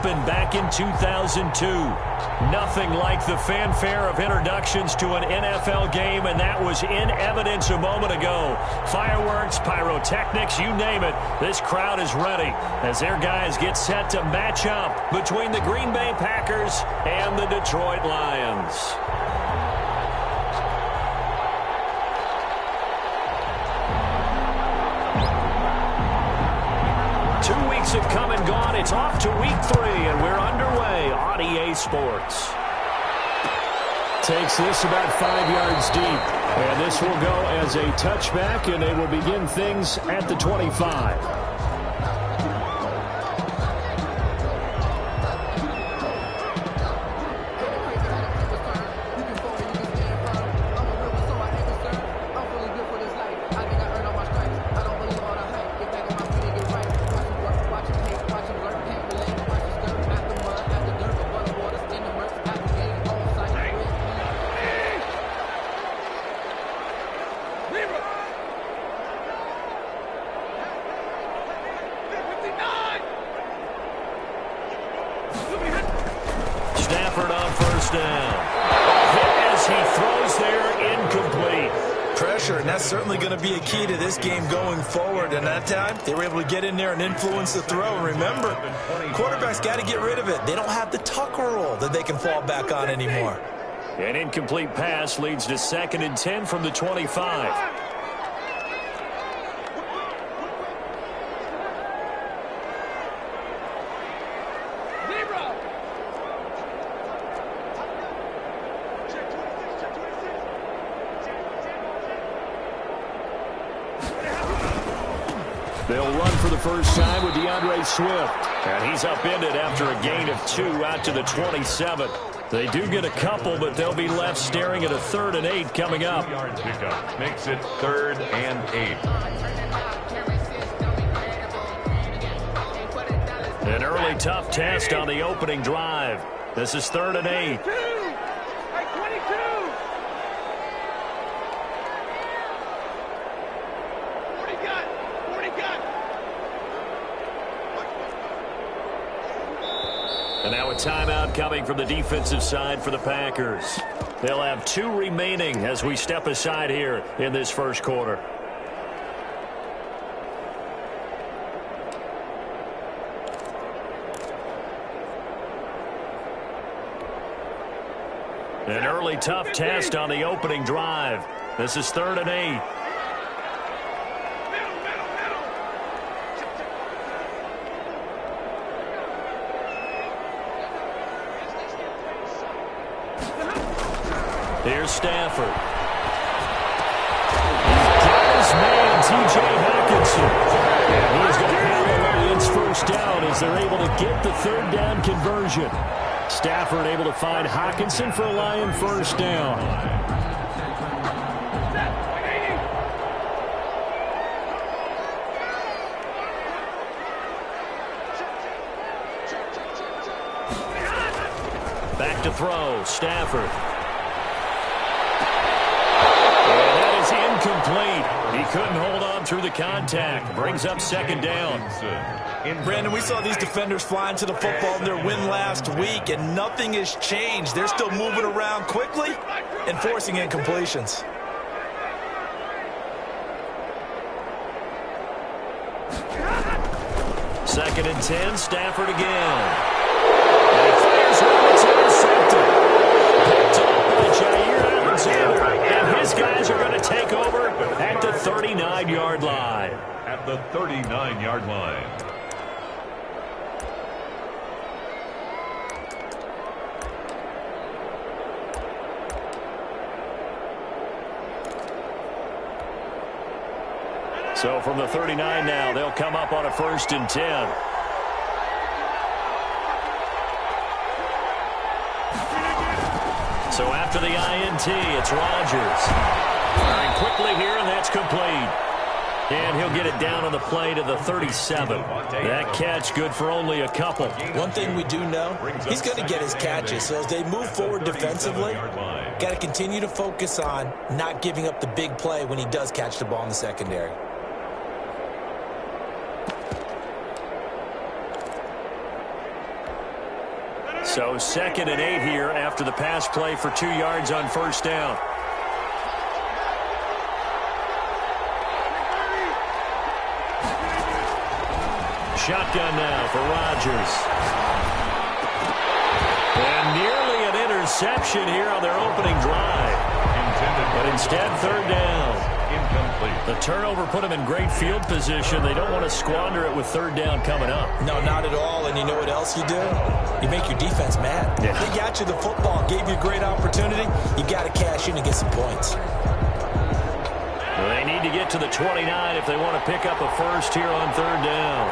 happened back in 2002. Nothing like the fanfare of introductions to an NFL game, and that was in evidence a moment ago. Fireworks, pyrotechnics, you name it. This crowd is ready as their guys get set to match up between the Green Bay Packers and the Detroit Lions. 2 weeks have come and gone. It's off to week 3, and we're underway on EA Sports. Takes this about 5 yards deep. And this will go as a touchback, and they will begin things at the 25. Stafford on first down. Hit as he throws there, incomplete. Pressure, and that's certainly going to be a key to this game going forward. And that time, they were able to get in there and influence the throw. And remember, quarterbacks got to get rid of it. They don't have the tuck roll that they can fall back on anymore. An incomplete pass leads to 2nd and 10 from the 25. They'll run for the first time with DeAndre Swift. And he's upended after a gain of 2 out to the 27. They do get a couple, but they'll be left staring at a 3rd and 8 coming up. Yard pickup makes it 3rd and 8. An early tough test on the opening drive. This is 3rd and 8. And now a timeout coming from the defensive side for the Packers. They'll have 2 remaining as we step aside here in this first quarter. An early tough test on the opening drive. This is 3rd and 8. Here's Stafford. He's got his man, T.J. Hawkinson. And he's going to have the Lions first down as they're able to get the 3rd down conversion. Stafford able to find Hawkinson for a Lion first down. Back to throw, Stafford. Incomplete. He couldn't hold on through the contact. Brings up 2nd down. Brandon, we saw these defenders flying to the football in their win last week, and nothing has changed. They're still moving around quickly and forcing incompletions. Second and 10, Stafford again. And he fires one, it's intercepted. Picked up by Jair Alexander. And his guys are going to take over at the 39-yard line. At the 39-yard line. So from the 39 now, they'll come up on a 1st and 10. So after the INT, it's Rodgers. Firing quickly here, and that's complete. And he'll get it down on the play to the 37. That catch good for only a couple. One thing we do know, he's going to get his catches. So as they move forward defensively, got to continue to focus on not giving up the big play when he does catch the ball in the secondary. So 2nd and 8 here after the pass play for 2 yards on first down. Shotgun now for Rodgers. And nearly an interception here on their opening drive. But instead, 3rd down. Incomplete. The turnover put them in great field position. They don't want to squander it with 3rd down coming up. No, not at all. And you know what else you do? You make your defense mad. Yeah. They got you the football, gave you a great opportunity. You got to cash in and get some points. They need to get to the 29 if they want to pick up a first here on 3rd down.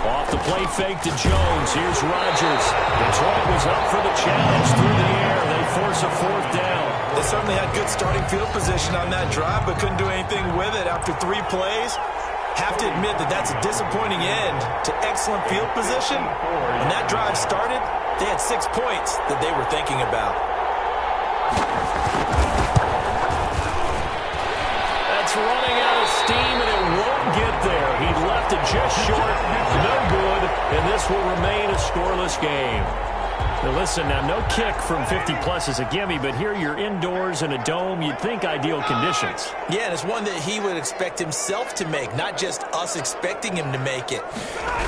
Off the play fake to Jones. Here's Rodgers. Detroit was up for the challenge through the air. They force a 4th down. They certainly had good starting field position on that drive, but couldn't do anything with it after 3 plays. Have to admit that that's a disappointing end to excellent field position. When that drive started, they had 6 points that they were thinking about. That's running out of steam, and it won't get there. He left it just short. No good, and this will remain a scoreless game. Now listen, now no kick from 50-plus is a gimme, but here you're indoors in a dome. You'd think ideal conditions. Yeah, and it's one that he would expect himself to make, not just us expecting him to make it.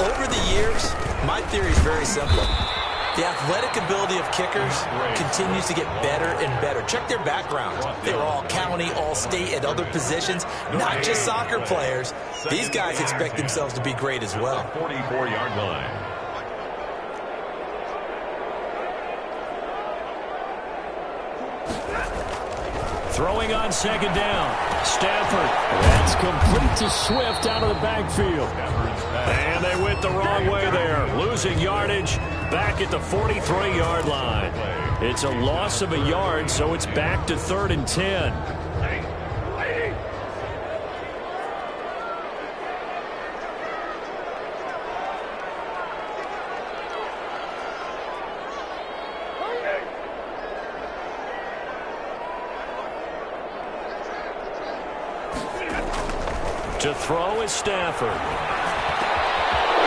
Over the years, my theory is very simple. The athletic ability of kickers continues to get better and better. Check their backgrounds. They were all county, all state at other positions, not just soccer players. These guys expect themselves to be great as well. 44-yard line. Throwing on 2nd down. Stafford. That's complete to Swift out of the backfield. And they went the wrong way there. Losing yardage back at the 43-yard line. It's a loss of a yard, so it's back to 3rd and 10. To throw is Stafford.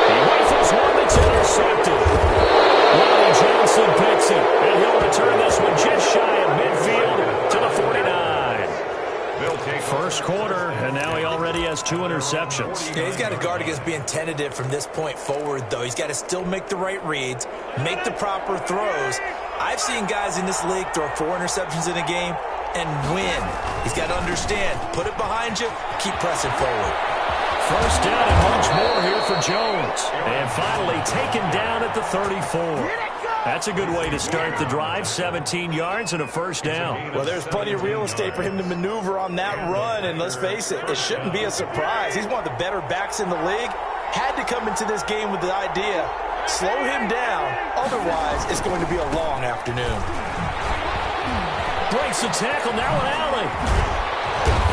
He rifles one that's intercepted. Ronnie Johnson picks it, and he'll return this one just shy of midfield to the 49. First quarter, and now he already has 2 interceptions. Yeah, he's got to guard against being tentative from this point forward, though. He's got to still make the right reads, make the proper throws. I've seen guys in this league throw 4 interceptions in a game and win. He's got to understand, put it behind you, keep pressing forward. First down and much more here for Jones. And finally taken down at the 34. That's a good way to start the drive. 17 yards and a first down. Well, there's plenty of real estate for him to maneuver on that run, and let's face it, it shouldn't be a surprise. He's one of the better backs in the league. Had to come into this game with the idea, slow him down, otherwise it's going to be a long afternoon. Breaks the tackle, now an alley.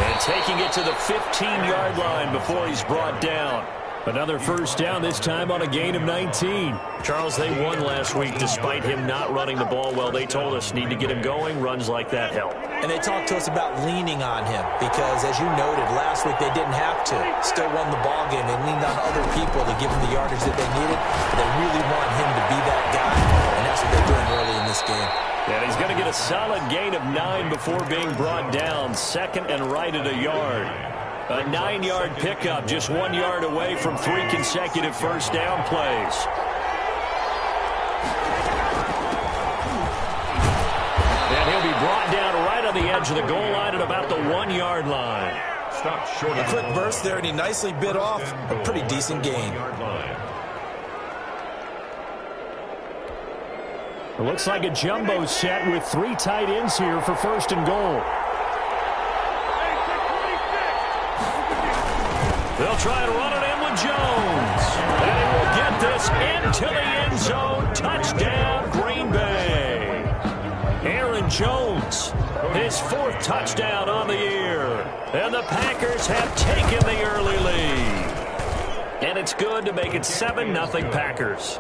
And taking it to the 15-yard line before he's brought down. Another first down, this time on a gain of 19. Charles, they won last week despite him not running the ball well. They told us need to get him going. Runs like that help. And they talked to us about leaning on him because, as you noted, last week they didn't have to. Still won the ball game. They leaned on other people to give them the yardage that they needed. But they really want him to be that guy, and that's what they're doing early in this game. And he's going to get a solid gain of 9 before being brought down. 2nd and right at a yard. A 9-yard pickup, just 1 yard away from 3 consecutive first down plays. And he'll be brought down right on the edge of the goal line at about the 1-yard line. Stop short. A quick burst there, and he nicely bit off a pretty decent gain. It looks like a jumbo set with 3 tight ends here for 1st and goal. They'll try and run it in with Jones. And he will get this into the end zone. Touchdown, Green Bay. Aaron Jones, his 4th touchdown on the year. And the Packers have taken the early lead. And it's good to make it 7-0 Packers.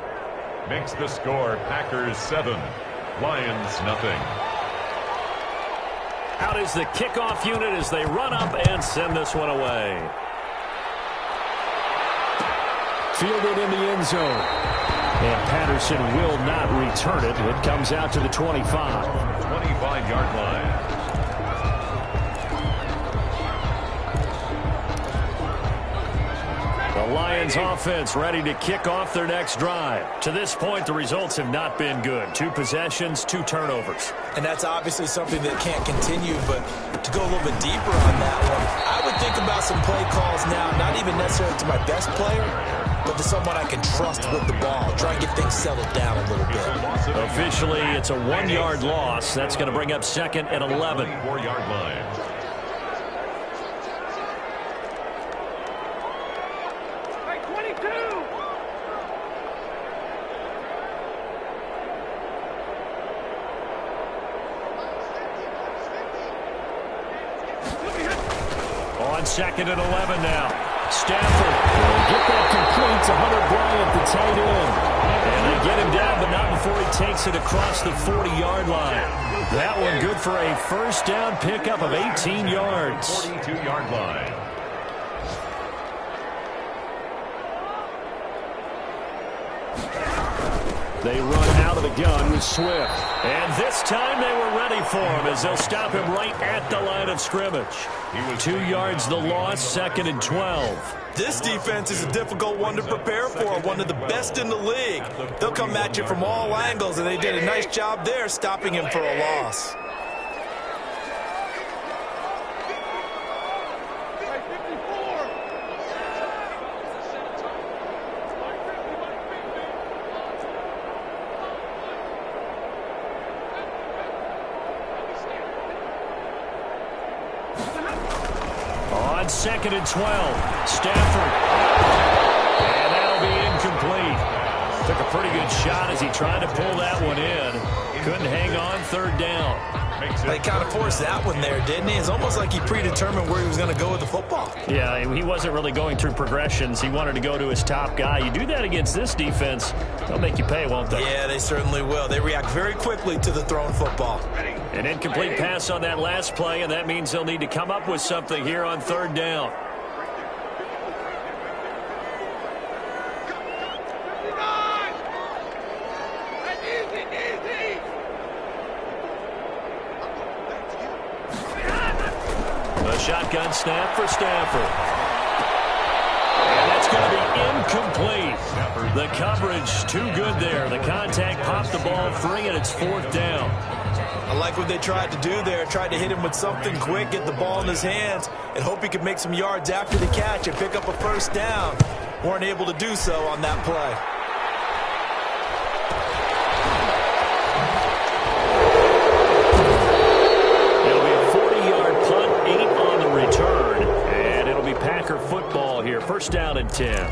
Makes the score Packers 7, Lions nothing. Out is the kickoff unit as they run up and send this one away. Fielded in the end zone. And Patterson will not return it. It comes out to the 25. 25-yard line. The Lions offense ready to kick off their next drive. To this point, the results have not been good. 2 possessions, 2 turnovers. And that's obviously something that can't continue, but to go a little bit deeper on that one, I would think about some play calls now, not even necessarily to my best player, but to someone I can trust with the ball. Try and get things settled down a little bit. Officially, it's a 1-yard loss. That's going to bring up 2nd and 11. 4-yard line. On 2nd and 11 now. Stafford. Get that complete to Hunter Bryant, the tight end. And they get him down, but not before he takes it across the 40-yard line. That one good for a first down pickup of 18 yards. 42-yard line. They run out of the gun with Swift. And this time they were ready for him as they'll stop him right at the line of scrimmage. 2 yards the loss, 2nd and 12. This defense is a difficult one to prepare for, one of the best in the league. They'll come at you from all angles, and they did a nice job there stopping him for a loss. On 2nd and 12, Stafford. And that'll be incomplete. Took a pretty good shot as he tried to pull that one in. Couldn't hang on, 3rd down. He kind of forced that one there, didn't he? It's almost like he predetermined where he was going to go with the football. Yeah, he wasn't really going through progressions. He wanted to go to his top guy. You do that against this defense, they'll make you pay, won't they? Yeah, they certainly will. They react very quickly to the thrown football. An incomplete pass on that last play, and that means they'll need to come up with something here on 3rd down. A shotgun snap for Stafford. And that's going to be incomplete. The coverage too good there. The contact popped the ball free, and it's 4th down. I like what they tried to do there. Tried to hit him with something quick, get the ball in his hands, and hope he could make some yards after the catch and pick up a first down. Weren't able to do so on that play. It'll be a 40-yard punt, 8 on the return, and it'll be Packer football here. First down and 10.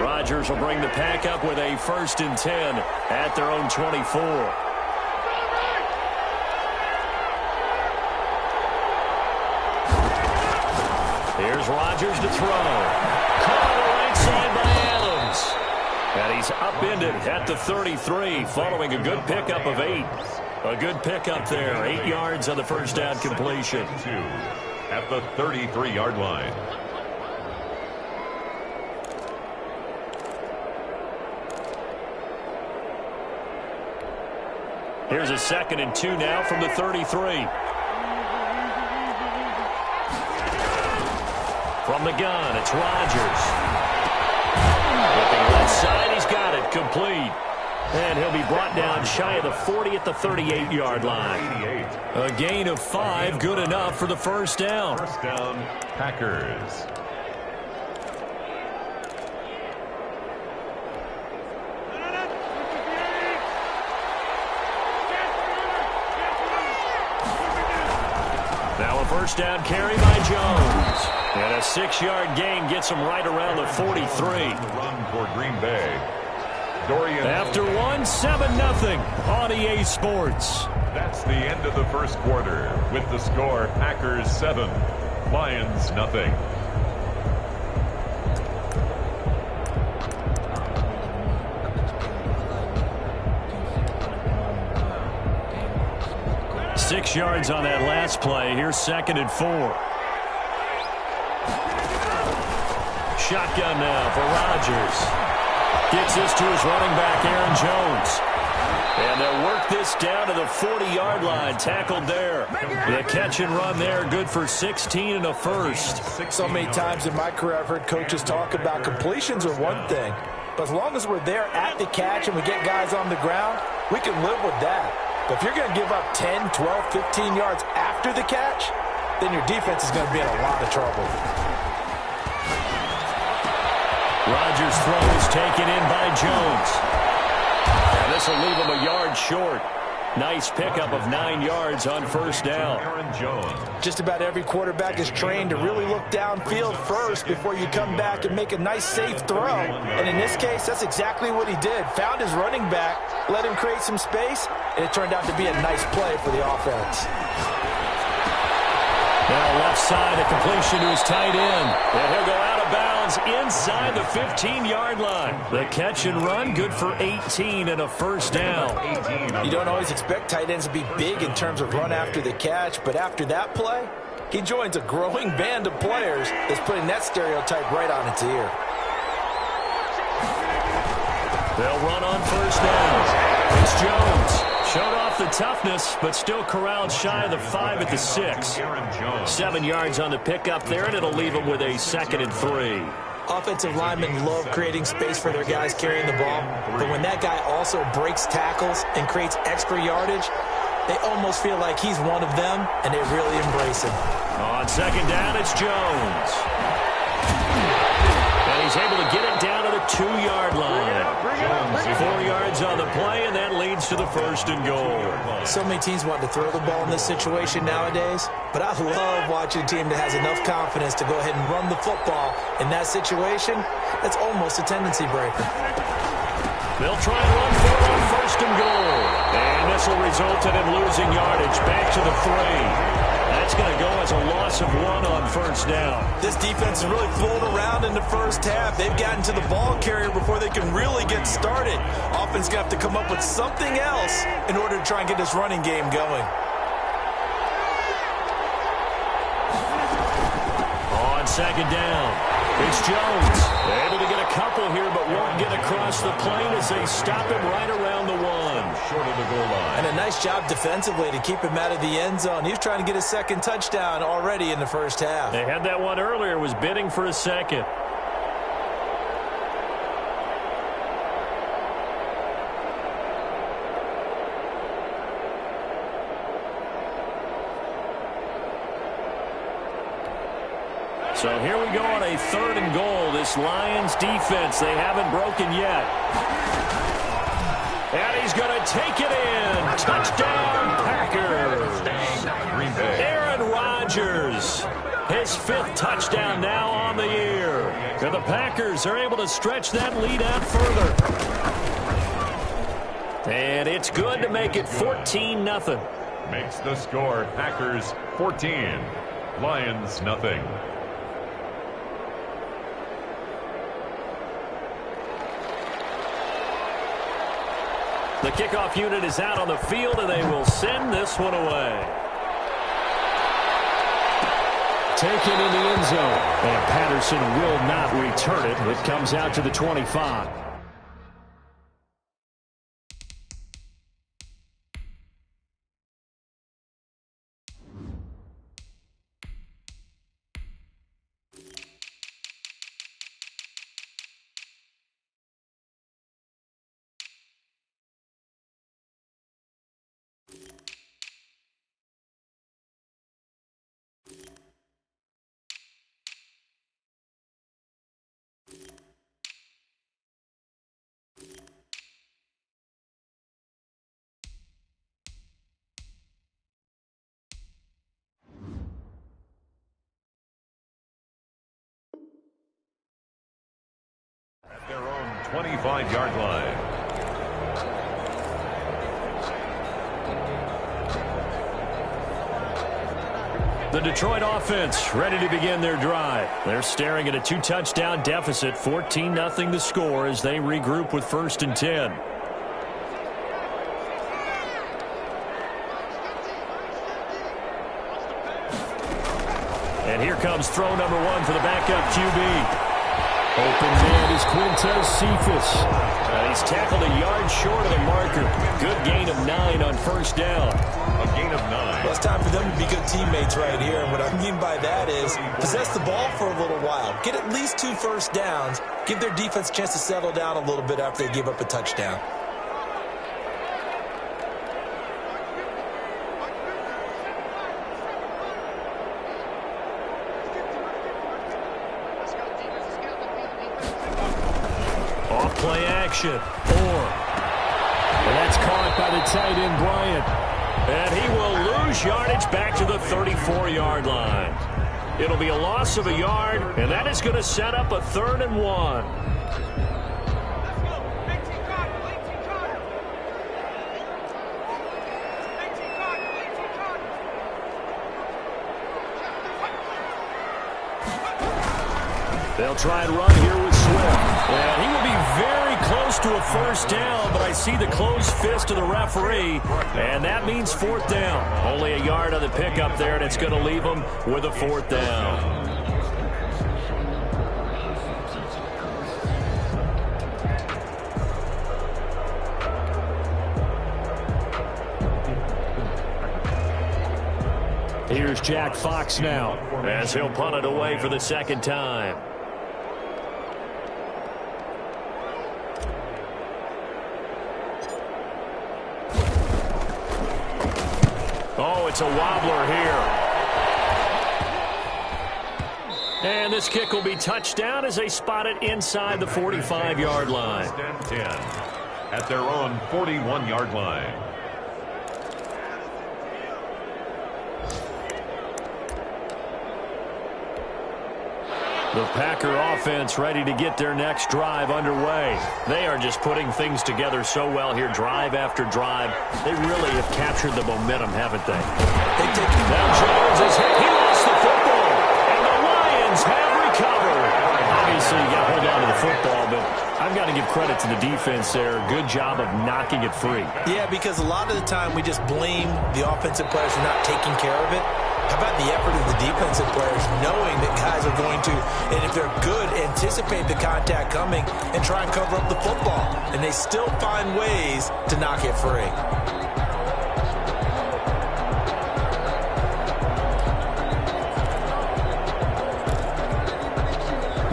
Rodgers will bring the pack up with a 1st and 10 at their own 24. Here's Rodgers to throw. Caught on the right side by Adams. And he's upended at the 33 following a good pickup of 8. A good pickup there. 8 yards on the first down completion. 2 at the 33-yard line. Here's a 2nd and 2 now from the 33. From the gun, it's Rodgers. Looking left side, he's got it, complete. And he'll be brought down shy of the 40 at the 38-yard line. A gain of 5, good enough for the first down. First down, Packers. Now a first down carry by Jones. And a 6-yard gain gets him right around the 43. The run for Green Bay. Dorian. After 7-0 on EA Sports. That's the end of the first quarter with the score Packers 7, Lions nothing. 6 yards on that last play. Here's 2nd and 4. Shotgun now for Rodgers. Gets this to his running back, Aaron Jones. And they'll work this down to the 40-yard line. Tackled there. The catch and run there, good for 16 and a first. So many times in my career I've heard coaches talk about completions are one thing. But as long as we're there at the catch and we get guys on the ground, we can live with that. But if you're going to give up 10, 12, 15 yards after the catch, then your defense is going to be in a lot of trouble. Rodgers' throw is taken in by Jones. And this will leave him a yard short. Nice pickup of 9 yards on first down. Just about every quarterback is trained to really look downfield first before you come back and make a nice, safe throw. And in this case, that's exactly what he did. Found his running back, let him create some space, and it turned out to be a nice play for the offense. Now left side, a completion to his tight end. And he'll go out of bounds inside the 15-yard line. The catch and run, good for 18 and a first down. You don't always expect tight ends to be big in terms of run after the catch, but after that play, he joins a growing band of players that's putting that stereotype right on its ear. They'll run on first down. It's Jones. Showed off the toughness, but still corralled shy of the 5 at the 6. 7 yards on the pickup there, and it'll leave him with a 2nd and 3. Offensive linemen love creating space for their guys carrying the ball, but when that guy also breaks tackles and creates extra yardage, they almost feel like he's one of them, and they really embrace him. On 2nd down, it's Jones. And he's able to get it down to the 2-yard line. 4 yards on the play, and that leads to the 1st and goal. So many teams want to throw the ball in this situation nowadays, but I love watching a team that has enough confidence to go ahead and run the football. In that situation, that's almost a tendency breaker. They'll try and run for it on 1st and goal. And this will result in him losing yardage back to the 3. That's going to go as a loss of 1 on 1st down. This defense has really flown around in the first half. They've gotten to the ball carrier before they can really get started. Offense going to have to come up with something else in order to try and get this running game going. On 2nd down, it's Jones. Able to get a couple here, but won't get across the plane as they stop him right around the 1. Short of the goal line. And a nice job defensively to keep him out of the end zone. He was trying to get his 2nd touchdown already in the first half. They had that one earlier, was bidding for a 2nd. So here we go on a 3rd and goal. This Lions defense, they haven't broken yet. And he's going to take it in. Touchdown, Packers. Aaron Rodgers, his 5th touchdown now on the year. And the Packers are able to stretch that lead out further. And it's good to make it 14-0. Makes the score Packers 14, Lions nothing. The kickoff unit is out on the field, and they will send this one away. Taken in the end zone. And Patterson will not return it. It comes out to the 25. At their own 25-yard line. The Detroit offense ready to begin their drive. They're staring at a 2-touchdown deficit, 14-0 the score as they regroup with 1st and 10. And here comes throw number 1 for the backup QB. Open man is Quintez Cephas. He's tackled a yard short of the marker. Good gain of 9 on first down. A gain of 9. Well, it's time for them to be good teammates right here. And what I mean by that is possess the ball for a little while. Get at least 2 first downs. Give their defense a chance to settle down a little bit after they give up a touchdown. Play action. And that's caught by the tight end, Bryant. And he will lose yardage back to the 34-yard line. It'll be a loss of a yard, and that is going to set up a 3rd and 1. They'll try and run here with Swift. And he will be very close to a first down, but I see the closed fist of the referee, and that means 4th down. Only a yard on the pickup there, and it's going to leave them with a 4th down. Here's Jack Fox now, as he'll punt it away for the 2nd time. Oh, it's a wobbler here. And this kick will be touchdown as they spot it inside the 45-yard line. 10 at their own 41-yard line. The Packer offense ready to get their next drive underway. They are just putting things together so well here, drive after drive. They really have captured the momentum, haven't they? Now Jones is hit. He lost the football, and the Lions have recovered. Obviously, you got to hold on to the football, but I've got to give credit to the defense there. Good job of knocking it free. Yeah, because a lot of the time we just blame the offensive players for not taking care of it. How about the effort of the defensive players knowing that guys are going to, and if they're good, anticipate the contact coming and try and cover up the football. And they still find ways to knock it free.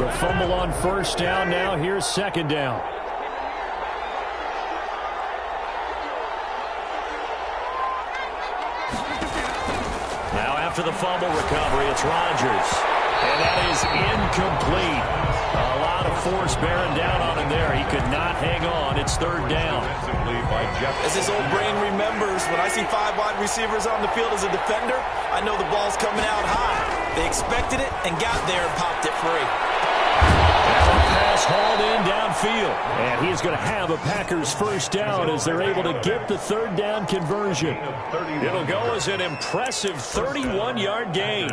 The fumble on first down now. Here's 2nd down. After the fumble recovery, it's Rodgers. And that is incomplete. A lot of force bearing down on him there. He could not hang on. It's 3rd down. As his old brain remembers, when I see 5 wide receivers on the field as a defender, I know the ball's coming out high. They expected it and got there and popped it free. Pass hauled in downfield. And he's going to have a Packers first down as they're able to get the 3rd down conversion. It'll go as an impressive 31-yard gain.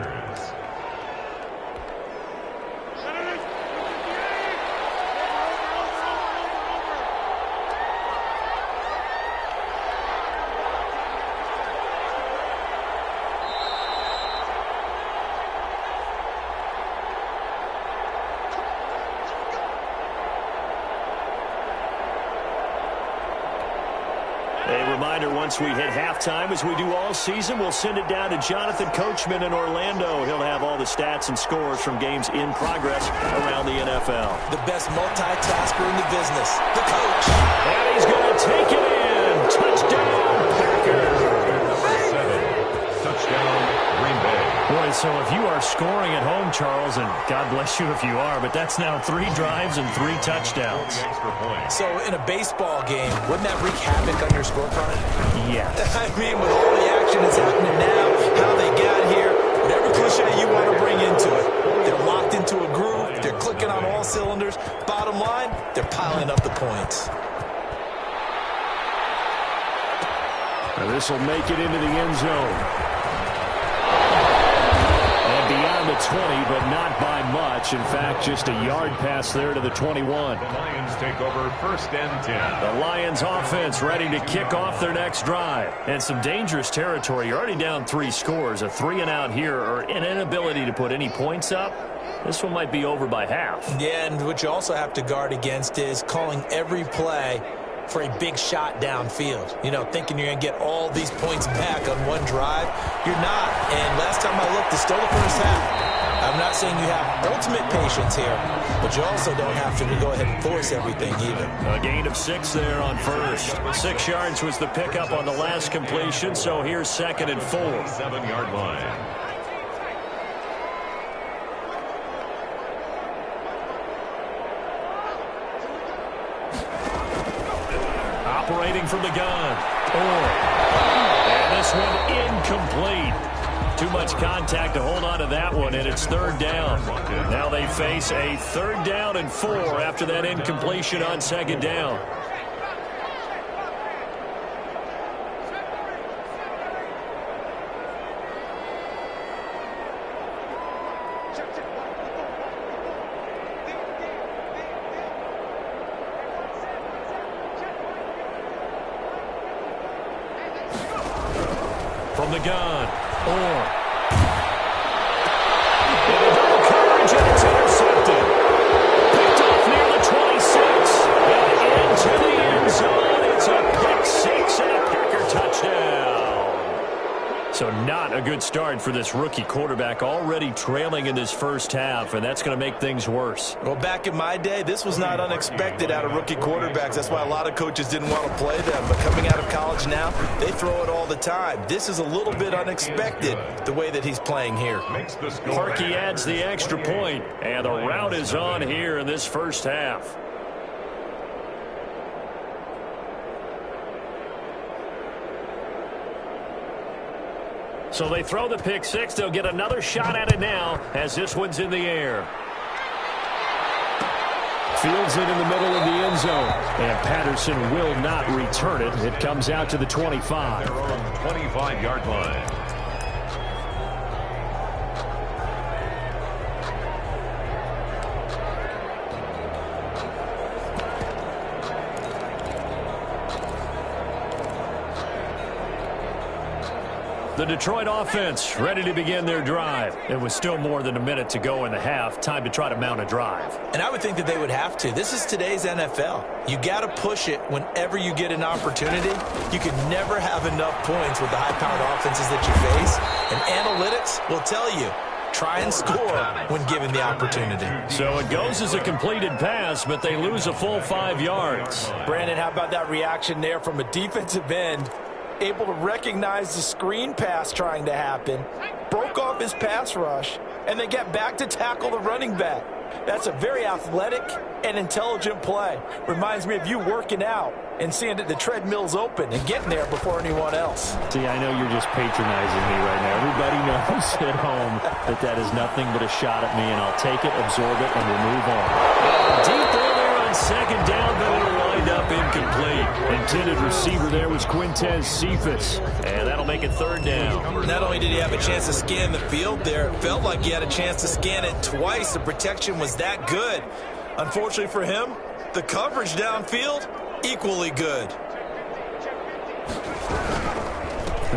Once we hit halftime, as we do all season, we'll send it down to Jonathan Coachman in Orlando. He'll have all the stats and scores from games in progress around the NFL. The best multitasker in the business, the coach. And he's going to take it in. Touchdown, Packers. 7. Touchdown, Green Bay. Boy, so if you are scoring at home, Charles, and God bless you if you are, but that's now 3 drives and 3 touchdowns. So in a baseball game, wouldn't that wreak havoc on your scorecard? Yes. I mean, with all the action that's happening now, how they got here, whatever cliche you want to bring into it. They're locked into a groove. They're clicking on all cylinders. Bottom line, they're piling up the points. Now this will make it into the end zone. And beyond the 20, but not by much. In fact, just a yard pass there to the 21. The Lions take over 1st and 10. The Lions offense ready to kick off their next drive. And some dangerous territory. You're already down 3 scores. A 3-and-out here, or an inability to put any points up. This one might be over by half. Yeah, and what you also have to guard against is calling every play for a big shot downfield. You know, thinking you're going to get all these points back on one drive. You're not. And last time I looked, it's still the first half. I'm not saying you have ultimate patience here, but you also don't have to go ahead and force everything either. A gain of 6 there on first. 6 yards was the pickup on the last completion, so here's 2nd and 4. 7-yard line. Operating from the gun. And this one incomplete. Too much contact to hold on to that one, and it's 3rd down. Now they face a 3rd down and 4 after that incompletion on 2nd down. From the gun. Coverage, and it's intercepted. Picked off near the 26. And into the end zone. It's a pick 6 and a Packer touchdown. So not a good start for this rookie quarterback, already trailing in this first half, and that's going to make things worse. Well, back in my day, this was not unexpected out of rookie quarterbacks. That's why a lot of coaches didn't want to play them. But coming out of college now, they throw it all the time. This is a little bit unexpected, the way that he's playing here. Parkey adds the extra point, and the route is on here in this first half. So they throw the pick 6. They'll get another shot at it now as this one's in the air. Fields it in the middle of the end zone. And Patterson will not return it. It comes out to the 25. Their own 25-yard line. The Detroit offense ready to begin their drive. It was still more than a minute to go in the half. Time to try to mount a drive. And I would think that they would have to. This is today's NFL. You got to push it whenever you get an opportunity. You can never have enough points with the high-powered offenses that you face. And analytics will tell you, try and score when given the opportunity. So it goes as a completed pass, but they lose a full 5 yards. Brandon, how about that reaction there from a defensive end? Able to recognize the screen pass trying to happen, broke off his pass rush, and then get back to tackle the running back. That's a very athletic and intelligent play. Reminds me of you working out and seeing that the treadmill's open and getting there before anyone else. See, I know you're just patronizing me right now. Everybody knows at home that that is nothing but a shot at me, and I'll take it, absorb it, and we'll move on. Deep there on 2nd down, but it'll wind up incomplete. Intended receiver there was Quintez Cephas, and that'll make it 3rd down. Not only did he have a chance to scan the field there, it felt like he had a chance to scan it twice. The protection was that good. Unfortunately for him, the coverage downfield, equally good.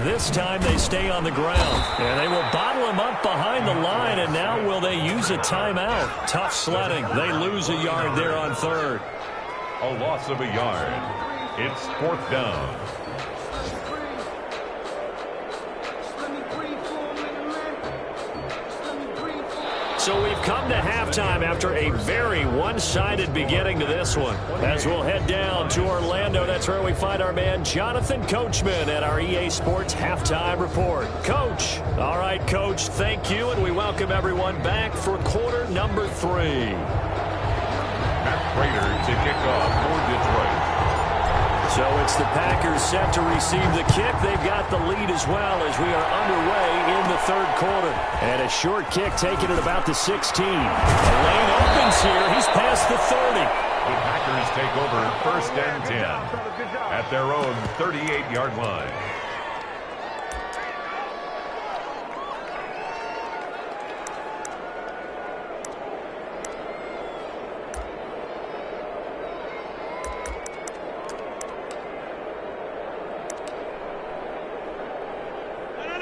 This time they stay on the ground, and they will bottle him up behind the line, and now will they use a timeout? Tough sledding. They lose a yard there on 3rd. A loss of a yard. It's 4th down. So we've come to halftime after a very one-sided beginning to this one. As we'll head down to Orlando, that's where we find our man Jonathan Coachman at our EA Sports Halftime Report. Coach. All right, Coach, thank you, and we welcome everyone back for quarter number 3. Matt Prater to kick off for Detroit. So it's the Packers set to receive the kick. They've got the lead as well as we are underway in the 3rd quarter. And a short kick taken at about the 16. The lane opens here. He's past the 30. The Packers take over 1st and 10 at their own 38-yard line.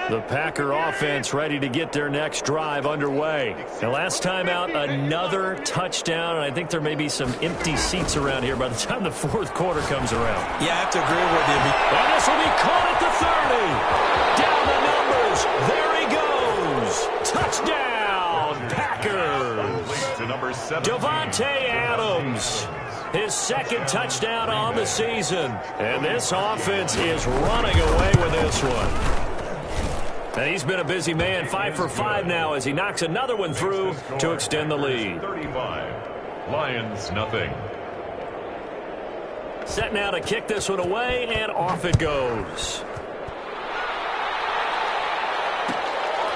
The Packer offense ready to get their next drive underway. The last time out, another touchdown, and I think there may be some empty seats around here by the time the fourth quarter comes around. Yeah, I have to agree with you. And this will be caught at the 30. Down the numbers. There he goes. Touchdown, Packers. To number 7. Devontae Adams. His second touchdown on the season. And this offense is running away with this one. And he's been a busy man, 5 for 5 now as he knocks another one through to extend the lead. 35. Lions, nothing. Set now to kick this one away, and off it goes.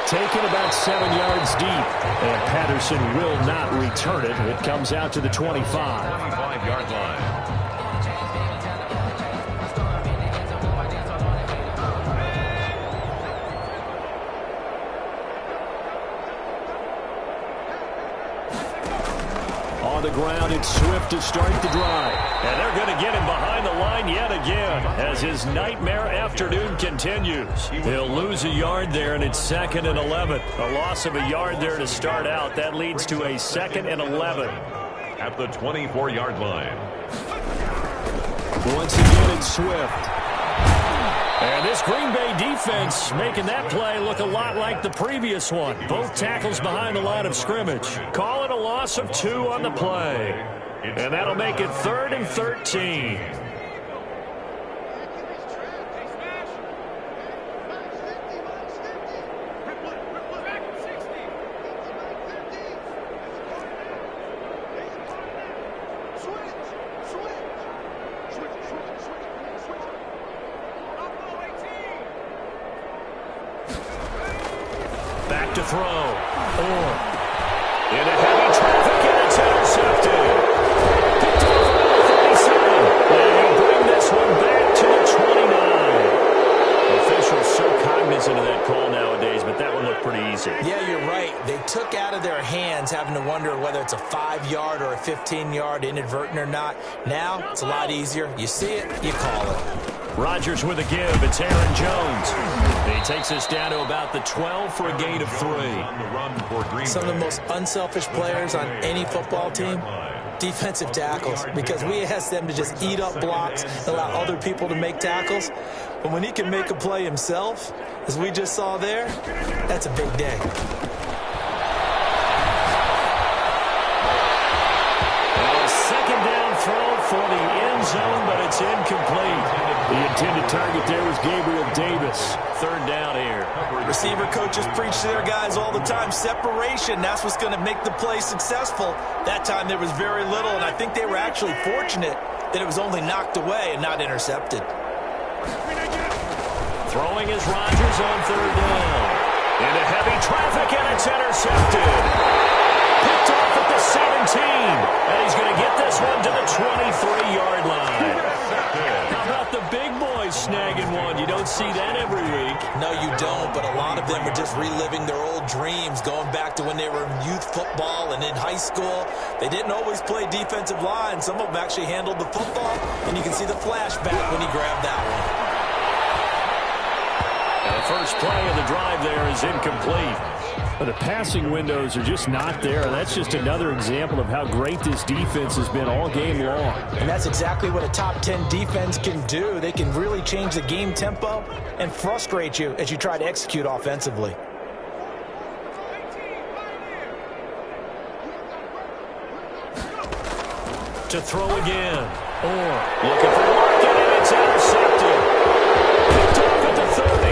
Taken about 7 yards deep, and Patterson will not return it. It comes out to the 25. 25-yard line. On the ground, it's Swift to start the drive. And they're going to get him behind the line yet again as his nightmare afternoon continues. He'll lose a yard there, and it's 2nd and 11. A loss of a yard there to start out. That leads to a 2nd and 11. At the 24-yard line. Once again, it's Swift. And this Green Bay defense making that play look a lot like the previous one. Both tackles behind the line of scrimmage. Call it a loss of 2 on the play. And that'll make it 3rd and 13. Back to throw. Orr. In a heavy traffic, and it's intercepted. Picked off at the 37. And he'll bring this one back to the 29. Officials so cognizant of that call nowadays, but that one looked pretty easy. Yeah, you're right. They took out of their hands having to wonder whether it's a 5-yard or a 15-yard inadvertent or not. Now, it's a lot easier. You see it, you call it. Rodgers with a give. It's Aaron Jones. He takes us down to about the 12 for a gain of 3. Some of the most unselfish players on any football team, defensive tackles, because we ask them to just eat up blocks and allow other people to make tackles. But when he can make a play himself, as we just saw there, that's a big day. And a second down throw for the end zone, but it's incomplete. The intended target there was Gabriel Davis. 3rd down here. Receiver coaches preach to their guys all the time. Separation, that's what's going to make the play successful. That time there was very little, and I think they were actually fortunate that it was only knocked away and not intercepted. Throwing is Rodgers on 3rd down. Into heavy traffic, and it's intercepted. Picked off at the 17. And he's going to get this one to the 23-yard line. How about the big boys snagging one? You don't see that every week. No, you don't, but a lot of them are just reliving their old dreams, going back to when they were in youth football and in high school. They didn't always play defensive line. Some of them actually handled the football, and you can see the flashback when he grabbed that one. And the first play of the drive there is incomplete. But the passing windows are just not there. That's just another example of how great this defense has been all game long. And that's exactly what a top 10 defense can do. They can really change the game tempo and frustrate you as you try to execute offensively. To throw again. Orr looking for Larkin, and it's intercepted. Picked off at the 30.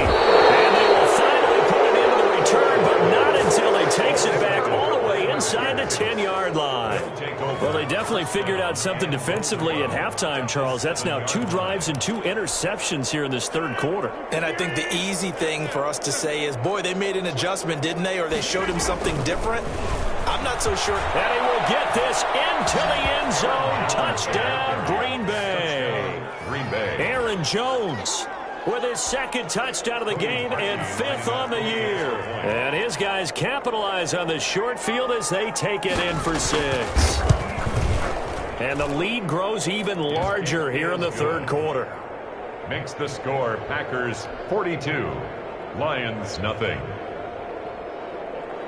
And they will finally put it into the return, but not until he takes it back all the way inside the 10-yard line. Well, they definitely figured out something defensively at halftime, Charles. That's now 2 drives and 2 interceptions here in this 3rd quarter. And I think the easy thing for us to say is, boy, they made an adjustment, didn't they? Or they showed him something different. I'm not so sure. And he will get this into the end zone. Touchdown, Green Bay. Green Bay. Aaron Jones with his 2nd touchdown of the game and 5th on the year. And his guys capitalize on the short field as they take it in for 6. And the lead grows even larger here in the 3rd quarter. Makes the score Packers 42, Lions nothing.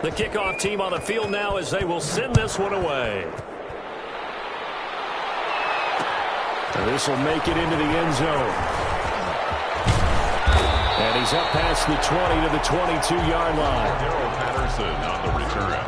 The kickoff team on the field now as they will send this one away. This will make it into the end zone. And he's up past the 20 to the 22-yard line. Daryl Patterson on the return.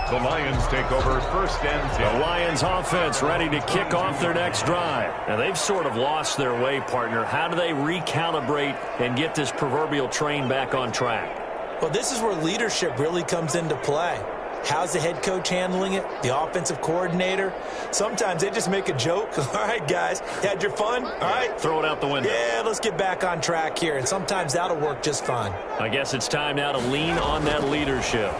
The Lions take over first and 10. The Lions offense ready to kick off their next drive. Now, they've sort of lost their way, partner. How do they recalibrate and get this proverbial train back on track? Well, this is where leadership really comes into play. How's the head coach handling it? The offensive coordinator? Sometimes they just make a joke. All right, guys, you had your fun? All right. Throw it out the window. Yeah, let's get back on track here. And sometimes that'll work just fine. I guess it's time now to lean on that leadership.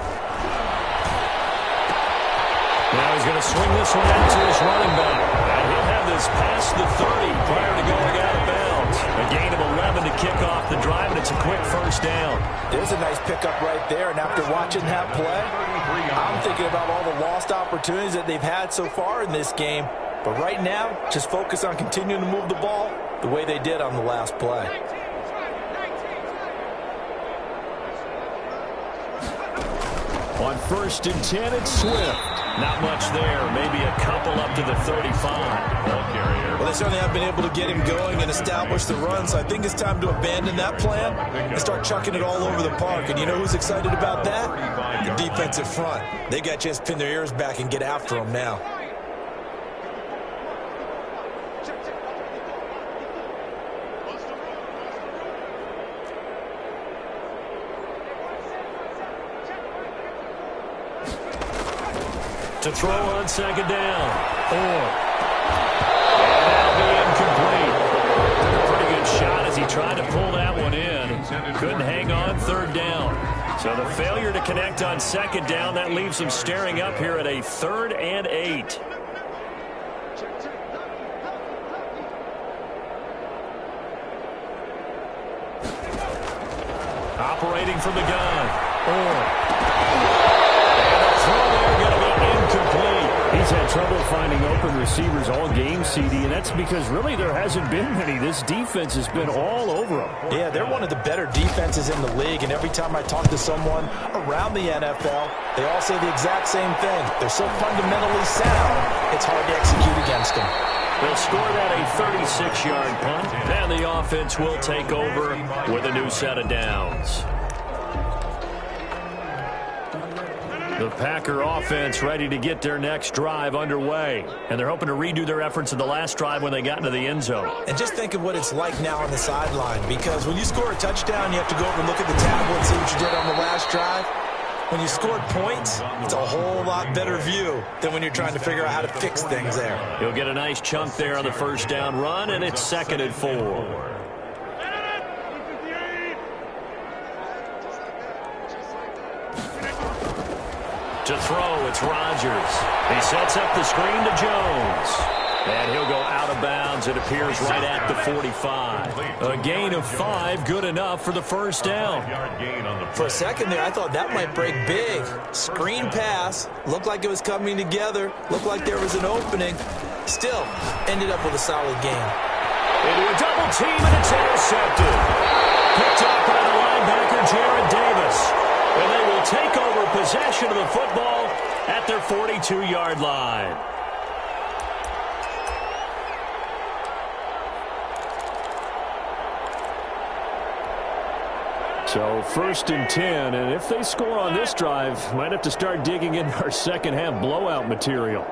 Now he's going to swing this one out to his running back. And he'll have this past the 30 prior to going out of bounds. A gain of 11 to kick off the drive, and it's a quick first down. There's a nice pickup right there. And after watching that play, I'm thinking about all the lost opportunities that they've had so far in this game. But right now, just focus on continuing to move the ball the way they did on the last play. On first and 10, it's Swift. Not much there. Maybe a couple up to the 35. Well, they certainly have been able to get him going and establish the run, so I think it's time to abandon that plan and start chucking it all over the park. And you know who's excited about that? The defensive front. They got a chance to pin their ears back and get after him now. To throw on second down. And that'll be incomplete. Took a pretty good shot as he tried to pull that one in. Couldn't hang on third down. So the failure to connect on second down, that leaves him staring up here at a 3rd and 8. Operating from the gun. He's had trouble finding open receivers all game, CD, and that's because really there hasn't been many. This defense has been all over them. Yeah, they're one of the better defenses in the league, and every time I talk to someone around the NFL, they all say the exact same thing. They're so fundamentally sound, it's hard to execute against them. They'll score that a 36-yard punt, and the offense will take over with a new set of downs. The Packer offense ready to get their next drive underway. And they're hoping to redo their efforts in the last drive when they got into the end zone. And just think of what it's like now on the sideline, because when you score a touchdown, you have to go over and look at the tablet and see what you did on the last drive. When you scored points, it's a whole lot better view than when you're trying to figure out how to fix things there. He'll get a nice chunk there on the first down run, and it's 2nd and 4. To throw, it's Rodgers. He sets up the screen to Jones. And he'll go out of bounds. It appears right at the 45. A gain of 5, good enough for the first down. For a second there, I thought that might break big. Screen pass. Looked like it was coming together. Looked like there was an opening. Still, ended up with a solid gain. Into a double team, and it's intercepted. Picked up by the linebacker, Jared Davis. And they will take over possession of the football at their 42-yard line. So 1st and 10, and if they score on this drive, might have to start digging in our second-half blowout material.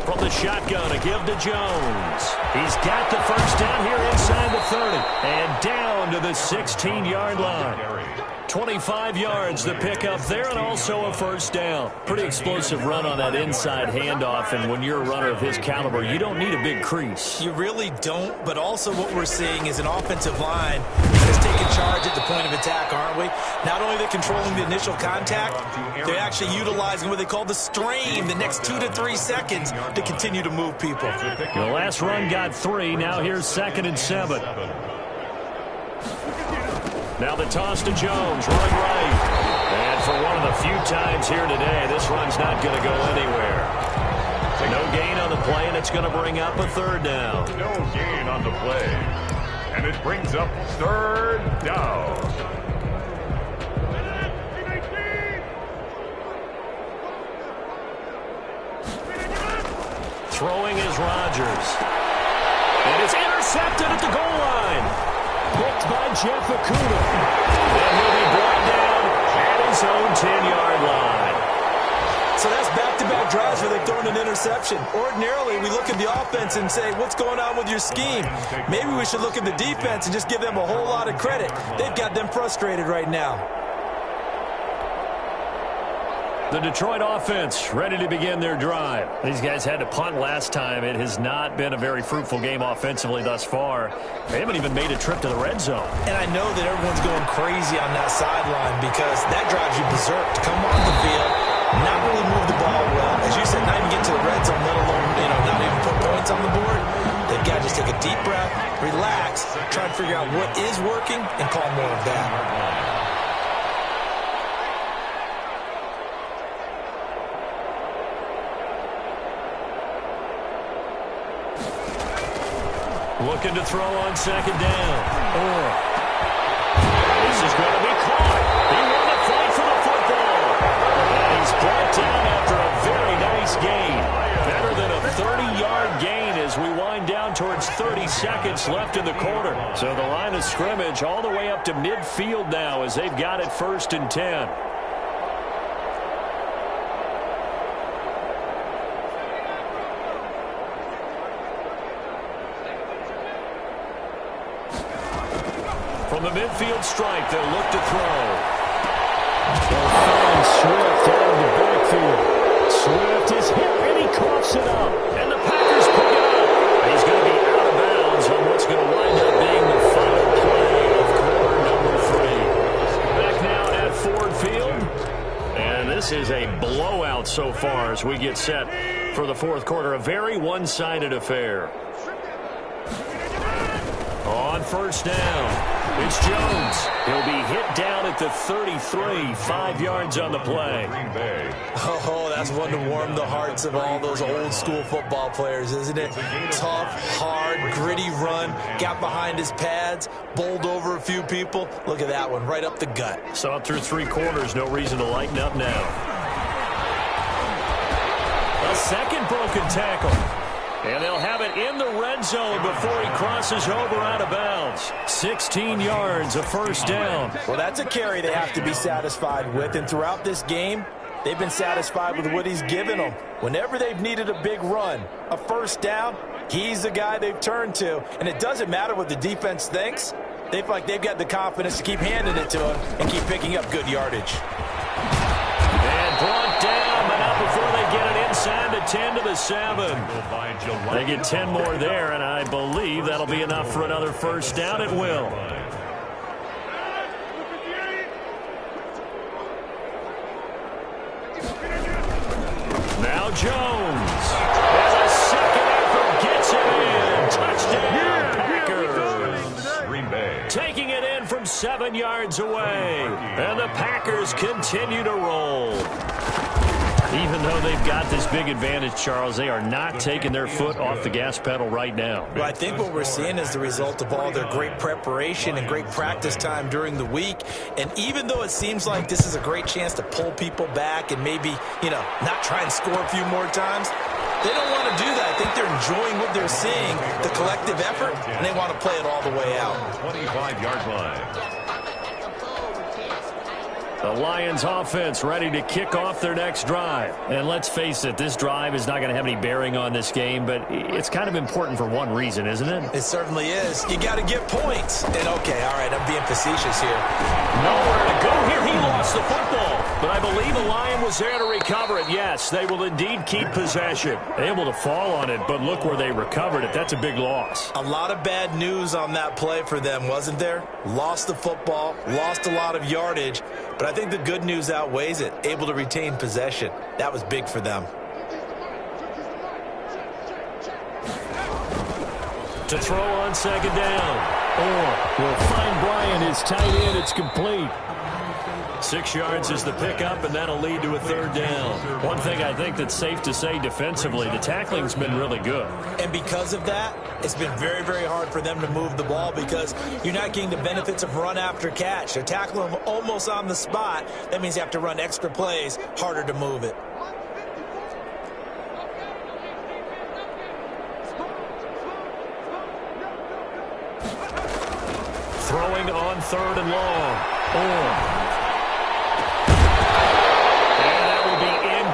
From the shotgun, a give to Jones. He's got the first down here inside the 30. And down to the 16-yard line. 25 yards the pickup there, and also a first down. Pretty explosive run on that inside handoff, and when you're a runner of his caliber, you don't need a big crease. You really don't, but also what we're seeing is an offensive line that is taking charge at the point of attack, aren't we? Not only are they controlling the initial contact, they're actually utilizing what they call the strain, the next 2 to 3 seconds to continue to move people. The last run got 3. Now here's 2nd and 7. Now the toss to Jones, running right. And for one of the few times here today, this run's not going to go anywhere. No gain on the play, and it's going to bring up a 3rd down. No gain on the play. And it's brings up third down. Throwing is Rodgers. And it's intercepted at the goal line. Picked by Jeff Okudah. And he'll be brought down at his own 10-yard line. So that's back-to-back drives where they've thrown an interception. Ordinarily, we look at the offense and say, what's going on with your scheme? Maybe we should look at the defense and just give them a whole lot of credit. They've got them frustrated right now. The Detroit offense ready to begin their drive. These guys had to punt last time. It has not been a very fruitful game offensively thus far. They haven't even made a trip to the red zone. And I know that everyone's going crazy on that sideline because that drives you berserk to come on the field, not really move the ball well. As you said, not even get to the red zone, let alone, not even put points on the board. They've got to just take a deep breath, relax, try and figure out what is working, and call more of that. Looking to throw on second down. This is going to be caught. He won the fight for the football. And he's brought down after a very nice gain. Better than a 30-yard gain as we wind down towards 30 seconds left in the quarter. So the line of scrimmage all the way up to midfield now as they've got it 1st and 10. From the midfield stripe, they'll look to throw. They'll find Swift out of the backfield. Swift is hit, and he coughs it up. And the Packers pick it up. He's going to be out of bounds on what's going to wind up being the final play of quarter number 3. Back now at Ford Field. And this is a blowout so far as we get set for the fourth quarter. A very one-sided affair. On first down. It's Jones. He'll be hit down at the 33, 5 yards on the play. Oh, that's one to warm the hearts of all those old school football players, isn't it? Tough, hard, gritty run, got behind his pads, bowled over a few people. Look at that one, right up the gut. Saw it through 3 quarters, no reason to lighten up now. A second broken tackle. And they'll have it in the red zone before he crosses over out of bounds. 16 yards, a first down. Well, that's a carry they have to be satisfied with. And throughout this game, they've been satisfied with what he's given them. Whenever they've needed a big run, a first down, he's the guy they've turned to. And it doesn't matter what the defense thinks. They feel like they've got the confidence to keep handing it to him and keep picking up good yardage. And brought down, but not before they get it inside the 10 to the 7. They get 10 more there, and I believe that'll be enough for another first down. It will. Now Jones. And a second effort gets it in. Touchdown, Packers. Green Bay. Taking it in from 7 yards away. And the Packers continue to roll. Even though they've got this big advantage, Charles, they are not taking their foot off the gas pedal right now. Well, I think what we're seeing is the result of all their great preparation and great practice time during the week. And even though it seems like this is a great chance to pull people back and maybe, not try and score a few more times, they don't want to do that. I think they're enjoying what they're seeing, the collective effort, and they want to play it all the way out. 25-yard line. The Lions offense ready to kick off their next drive. And let's face it, this drive is not going to have any bearing on this game, but it's kind of important for one reason, isn't it? It certainly is. You got to get points. And okay, all right, I'm being facetious here. Nowhere to go here. He lost the football. But I believe the Lion was there to recover it. Yes, they will indeed keep possession. Able to fall on it, but look where they recovered it. That's a big loss. A lot of bad news on that play for them, wasn't there? Lost the football, lost a lot of yardage. But I think the good news outweighs it. Able to retain possession. That was big for them. To throw on second down. Will find Bryant, his tight end. It's complete. 6 yards is the pickup, and that'll lead to a third down. One thing I think that's safe to say defensively, the tackling's been really good. And because of that, it's been very, very hard for them to move the ball because you're not getting the benefits of run after catch. They're tackling them almost on the spot. That means you have to run extra plays, harder to move it. Throwing on 3rd and long.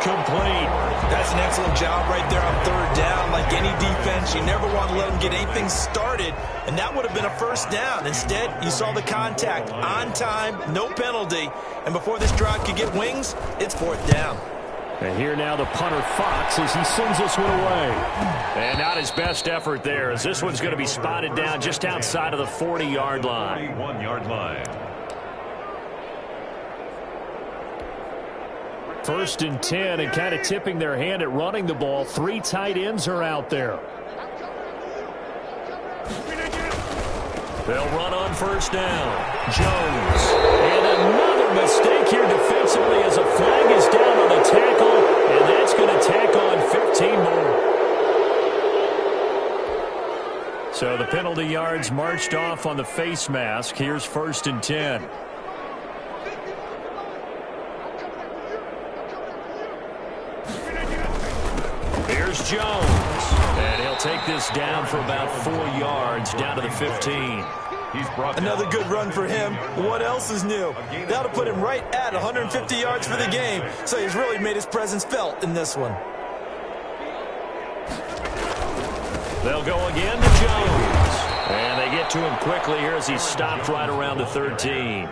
Complete. That's an excellent job right there on 3rd down. Like any defense, you never want to let them get anything started, and that would have been a first down. Instead, you saw the contact on time, no penalty, and before this drive could get wings, it's 4th down. And here now the punter Fox as he sends this one away. And not his best effort there, as this one's going to be spotted down just outside of the 40-yard line. 41-yard line. 1st and 10, and kind of tipping their hand at running the ball. 3 tight ends are out there. They'll run on 1st down. Jones. And another mistake here defensively as a flag is down on the tackle, and that's going to tack on 15 more. So the penalty yards marched off on the face mask. Here's 1st and 10. Jones, and he'll take this down for about 4 yards down to the 15. Another good run for him. What else is new? That'll put him right at 150 yards for the game, so he's really made his presence felt in this one. They'll go again to Jones, and they get to him quickly here as he stopped right around the 13.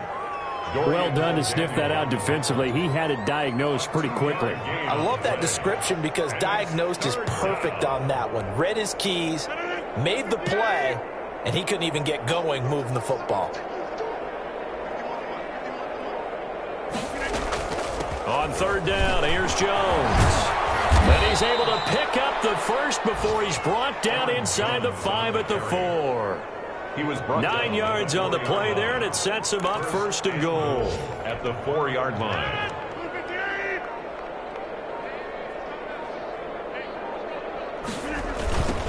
Well done to sniff that out defensively. He had it diagnosed pretty quickly. I love that description because diagnosed is perfect on that one. Read his keys, made the play, and he couldn't even get going moving the football. On 3rd down, here's Jones. And he's able to pick up the first before he's brought down inside the 5 at the 4. He was 9 yards on the play there, and it sets him up 1st and goal. At the 4-yard line.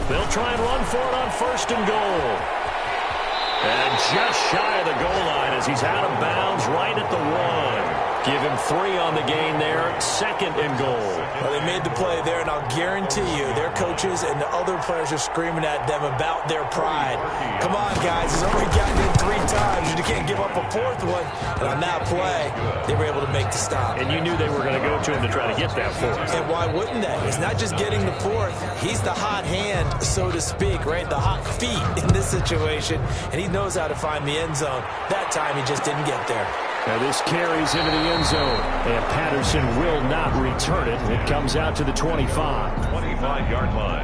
They'll try and run for it on 1st and goal. And just shy of the goal line as he's out of bounds right at the 1. Give him 3 on the gain there, 2nd and goal. Well, they made the play there, and I'll guarantee you their coaches and the other players are screaming at them about their pride. Come on, guys. He's already gotten in 3 times. You can't give up a 4th one. And on that play, they were able to make the stop. And you knew they were going to go to him to try to get that 4th. And why wouldn't they? It's not just getting the 4th. He's the hot hand, so to speak, right? The hot feet in this situation. And he knows how to find the end zone. That time, he just didn't get there. Now this carries into the end zone, and Patterson will not return it. It comes out to the 25. 25-yard line.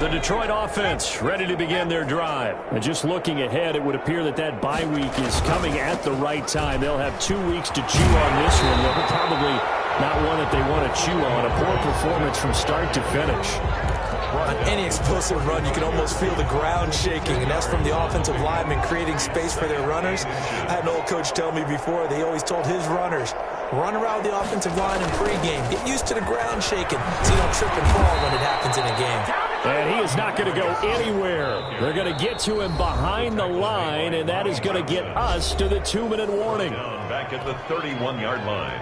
The Detroit offense ready to begin their drive. And just looking ahead, it would appear that that bye week is coming at the right time. They'll have 2 weeks to chew on this one. They'll probably not one that they want to chew on. A poor performance from start to finish. On any explosive run, you can almost feel the ground shaking, and that's from the offensive linemen creating space for their runners. I had an old coach tell me before, they always told his runners, run around the offensive line in pregame. Get used to the ground shaking so you don't trip and fall when it happens in a game. And he is not going to go anywhere. They're going to get to him behind the line, and that is going to get us to the 2-minute warning. Back at the 31-yard line.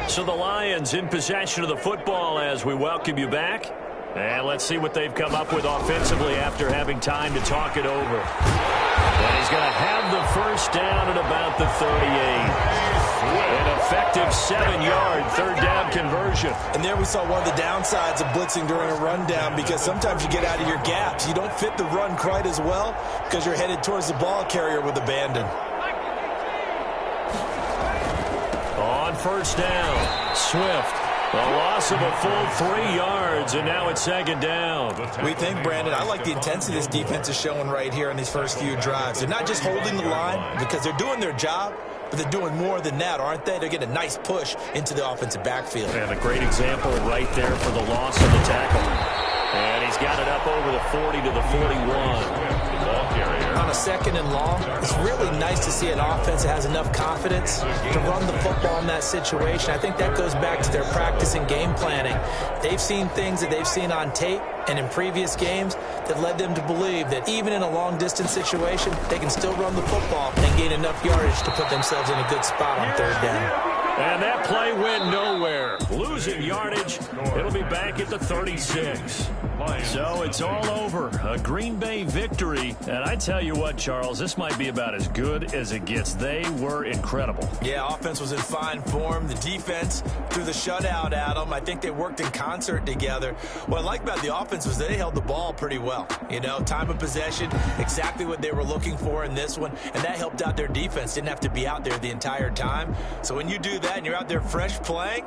So the Lions in possession of the football as we welcome you back. And let's see what they've come up with offensively after having time to talk it over. And he's going to have the first down at about the 38. An effective 7-yard 3rd down conversion. And there we saw one of the downsides of blitzing during a rundown because sometimes you get out of your gaps. You don't fit the run quite as well because you're headed towards the ball carrier with abandon. On 1st down, Swift. A loss of a full 3 yards, and now it's 2nd down. We think, Brandon, I like the intensity this defense is showing right here in these first few drives. They're not just holding the line because they're doing their job, but they're doing more than that, aren't they? They're getting a nice push into the offensive backfield. And a great example right there for the loss of the tackle. And he's got it up over the 40 to the 41. On a 2nd and long, it's really nice to see an offense that has enough confidence to run the football in that situation. I think that goes back to their practice and game planning. They've seen things that they've seen on tape and in previous games that led them to believe that even in a long-distance situation, they can still run the football and gain enough yardage to put themselves in a good spot on 3rd down. And that play went nowhere. Losing yardage. It'll be back at the 36. So it's all over. A Green Bay victory. And I tell you what, Charles, this might be about as good as it gets. They were incredible. Yeah, offense was in fine form. The defense threw the shutout at them. I think they worked in concert together. What I like about the offense was they held the ball pretty well. You know, time of possession, exactly what they were looking for in this one. And that helped out their defense. Didn't have to be out there the entire time. So when you do that and you're out there fresh playing,